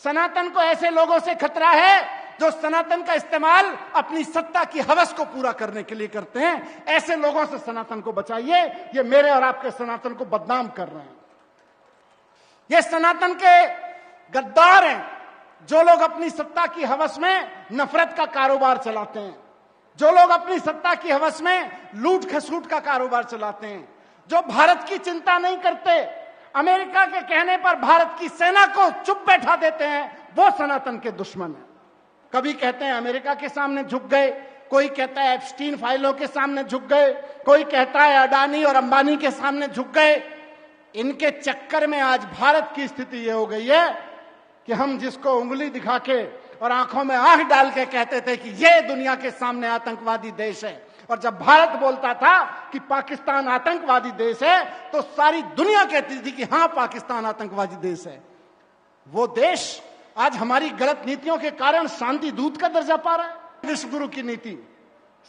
सनातन को ऐसे लोगों से खतरा है जो सनातन का इस्तेमाल अपनी सत्ता की हवस को पूरा करने के लिए करते हैं। ऐसे लोगों से सनातन को बचाइए। ये मेरे और आपके सनातन को बदनाम कर रहे हैं। ये सनातन के गद्दार हैं जो लोग अपनी सत्ता की हवस में नफरत का कारोबार चलाते हैं, जो लोग अपनी सत्ता की हवस में लूट खसूट का कारोबार चलाते हैं, जो भारत की चिंता नहीं करते, अमेरिका के कहने पर भारत की सेना को चुप बैठा देते हैं, वो सनातन के दुश्मन है। कभी कहते हैं अमेरिका के सामने झुक गए, कोई कहता है एप्स्टीन फाइलों के सामने झुक गए, कोई कहता है अडानी और अंबानी के सामने झुक गए। इनके चक्कर में आज भारत की स्थिति यह हो गई है कि हम जिसको उंगली दिखा के और आंखों में आंख डाल के कहते थे कि यह दुनिया के सामने आतंकवादी देश है, और जब भारत बोलता था कि पाकिस्तान आतंकवादी देश है, तो सारी दुनिया कहती थी कि हां पाकिस्तान आतंकवादी देश है। वो देश आज हमारी गलत नीतियों के कारण शांति दूत का दर्जा पा रहा है। विश्व गुरु की नीति,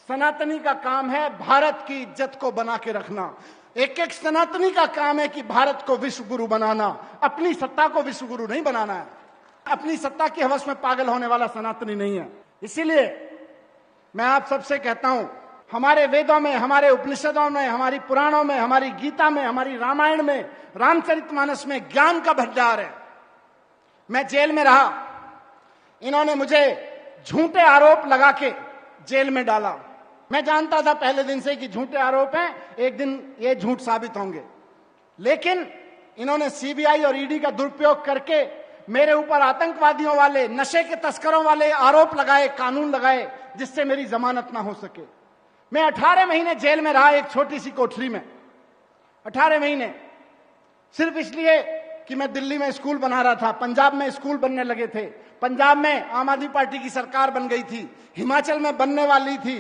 सनातनी का काम है भारत की इज्जत को बना के रखना। एक एक सनातनी का काम है कि भारत को विश्व गुरु बनाना, अपनी सत्ता को विश्व गुरु नहीं बनाना है। अपनी सत्ता की हवस में पागल होने वाला सनातनी नहीं है। इसीलिए मैं आप सबसे कहता हूं, हमारे वेदों में, हमारे उपनिषदों में, हमारी पुराणों में, हमारी गीता में, हमारी रामायण में, रामचरितमानस में ज्ञान का भंडार है। मैं जेल में रहा, इन्होंने मुझे झूठे आरोप लगा के जेल में डाला। मैं जानता था पहले दिन से कि झूठे आरोप हैं, एक दिन ये झूठ साबित होंगे, लेकिन इन्होंने सीबीआई और ईडी का दुरुपयोग करके मेरे ऊपर आतंकवादियों वाले, नशे के तस्करों वाले आरोप लगाए, कानून लगाए, जिससे मेरी जमानत ना हो सके। मैं 18 महीने जेल में रहा, एक छोटी सी कोठरी में 18 महीने, सिर्फ इसलिए कि मैं दिल्ली में स्कूल बना रहा था, पंजाब में स्कूल बनने लगे थे, पंजाब में आम आदमी पार्टी की सरकार बन गई थी, हिमाचल में बनने वाली थी,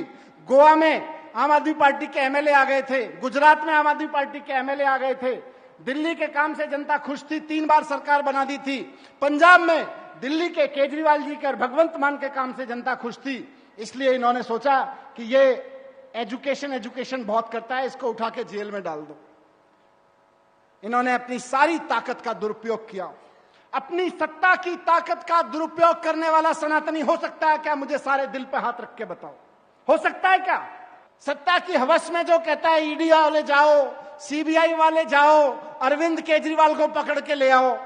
गोवा में आम आदमी पार्टी के एमएलए आ गए थे, गुजरात में आम आदमी पार्टी के एमएलए आ गए थे, दिल्ली के काम से जनता खुश थी, 3 बार सरकार बना दी थी, पंजाब में दिल्ली के केजरीवाल जी के और भगवंत मान के काम से जनता खुश थी। इसलिए इन्होंने सोचा कि ये एजुकेशन बहुत करता है, इसको उठा के जेल में डाल दो। इन्होंने अपनी सारी ताकत का दुरुपयोग किया। अपनी सत्ता की ताकत का दुरुपयोग करने वाला सनातनी हो सकता है क्या? मुझे सारे दिल पे हाथ रख के बताओ, हो सकता है क्या? सत्ता की हवस में जो कहता है ईडी वाले जाओ, सीबीआई वाले जाओ, अरविंद केजरीवाल को पकड़ के ले आओ,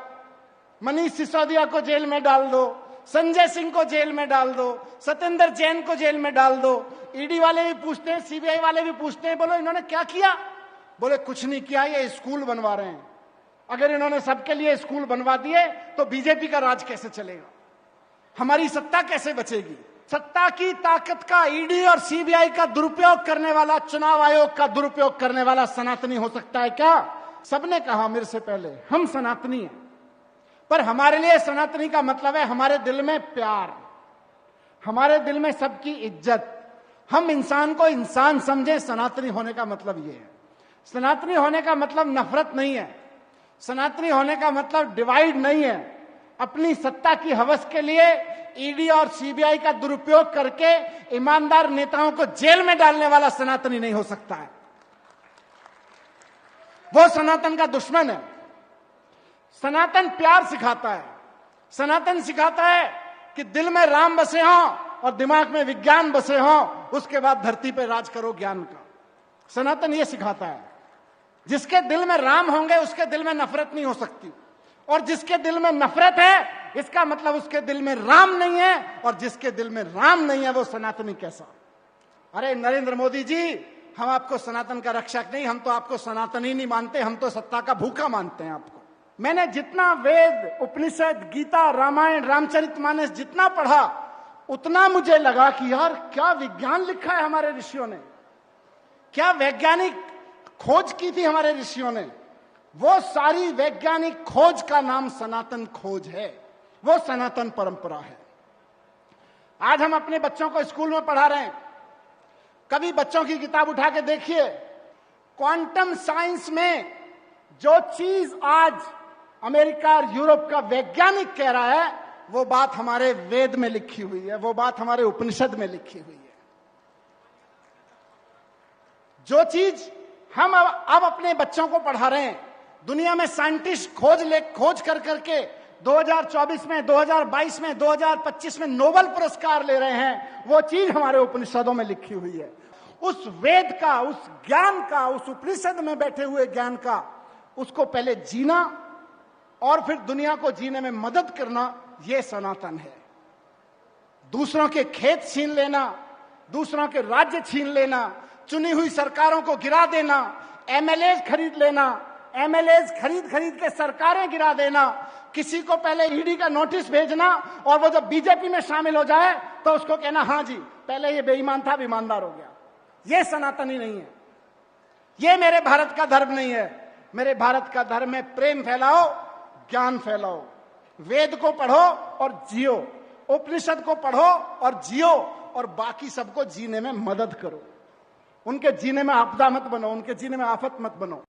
मनीष सिसोदिया को जेल में डाल दो, संजय सिंह को जेल में डाल दो, सत्येंद्र जैन को जेल में डाल दो। ईडी वाले भी पूछते हैं, सीबीआई वाले भी पूछते हैं, बोलो इन्होंने क्या किया? बोले कुछ नहीं किया, ये स्कूल बनवा रहे हैं। अगर इन्होंने सबके लिए स्कूल बनवा दिए तो बीजेपी का राज कैसे चलेगा? हमारी सत्ता कैसे बचेगी? सत्ता की ताकत का ईडी और सीबीआई का दुरुपयोग करने वाला, चुनाव आयोग का दुरुपयोग करने वाला सनातनी हो सकता है क्या? सबने कहा मेरे से पहले, हम सनातनी हैं, पर हमारे लिए सनातनी का मतलब है हमारे दिल में प्यार, हमारे दिल में सबकी इज्जत, हम इंसान को इंसान समझें। सनातनी होने का मतलब यह है। सनातनी होने का मतलब नफरत नहीं है, सनातनी होने का मतलब डिवाइड नहीं है। अपनी सत्ता की हवस के लिए ईडी और सीबीआई का दुरुपयोग करके ईमानदार नेताओं को जेल में डालने वाला सनातनी नहीं हो सकता है। वो सनातन का दुश्मन है। सनातन प्यार सिखाता है, सनातन सिखाता है कि दिल में राम बसे हों और दिमाग में विज्ञान बसे हों, उसके बाद धरती पर राज करो ज्ञान का। सनातन ये सिखाता है। जिसके दिल में राम होंगे उसके दिल में नफरत नहीं हो सकती, और जिसके दिल में नफरत है इसका मतलब उसके दिल में राम नहीं है, और जिसके दिल में राम नहीं है वो सनातनी कैसा? अरे नरेंद्र मोदी जी, हम आपको सनातन का रक्षक नहीं, हम तो आपको सनातनी नहीं मानते, हम तो सत्ता का भूखा मानते हैं आपको। मैंने जितना वेद, उपनिषद, गीता, रामायण, रामचरितमानस जितना पढ़ा, उतना मुझे लगा कि यार क्या विज्ञान लिखा है हमारे ऋषियों ने, क्या वैज्ञानिक खोज की थी हमारे ऋषियों ने। वो सारी वैज्ञानिक खोज का नाम सनातन खोज है, वो सनातन परंपरा है। आज हम अपने बच्चों को स्कूल में पढ़ा रहे हैं, कभी बच्चों की किताब उठा के देखिए, क्वांटम साइंस में जो चीज आज अमेरिका और यूरोप का वैज्ञानिक कह रहा है, वो बात हमारे वेद में लिखी हुई है, वो बात हमारे उपनिषद में लिखी हुई है। जो चीज हम अब अपने बच्चों को पढ़ा रहे हैं, दुनिया में साइंटिस्ट खोज कर करके 2024 में, 2022 में, 2025 में नोबेल पुरस्कार ले रहे हैं, वो चीज हमारे उपनिषदों में लिखी हुई है। उस वेद का, उस ज्ञान का, उस उपनिषद में बैठे हुए ज्ञान का, उसको पहले जीना और फिर दुनिया को जीने में मदद करना, यह सनातन है। दूसरों के खेत छीन लेना, दूसरों के राज्य छीन लेना, चुनी हुई सरकारों को गिरा देना, एमएलए खरीद लेना, एमएलए खरीद के सरकारें गिरा देना, किसी को पहले ईडी का नोटिस भेजना और वो जब बीजेपी में शामिल हो जाए तो उसको कहना हाँ जी पहले ये बेईमान था, अब ईमानदार हो गया। ये सनातनी नहीं है, ये मेरे भारत का धर्म नहीं है। मेरे भारत का धर्म है प्रेम फैलाओ, ज्ञान फैलाओ, वेद को पढ़ो और जियो, उपनिषद को पढ़ो और जियो, और बाकी सबको जीने में मदद करो। उनके जीने में आपदा मत बनो, उनके जीने में आफत मत बनो।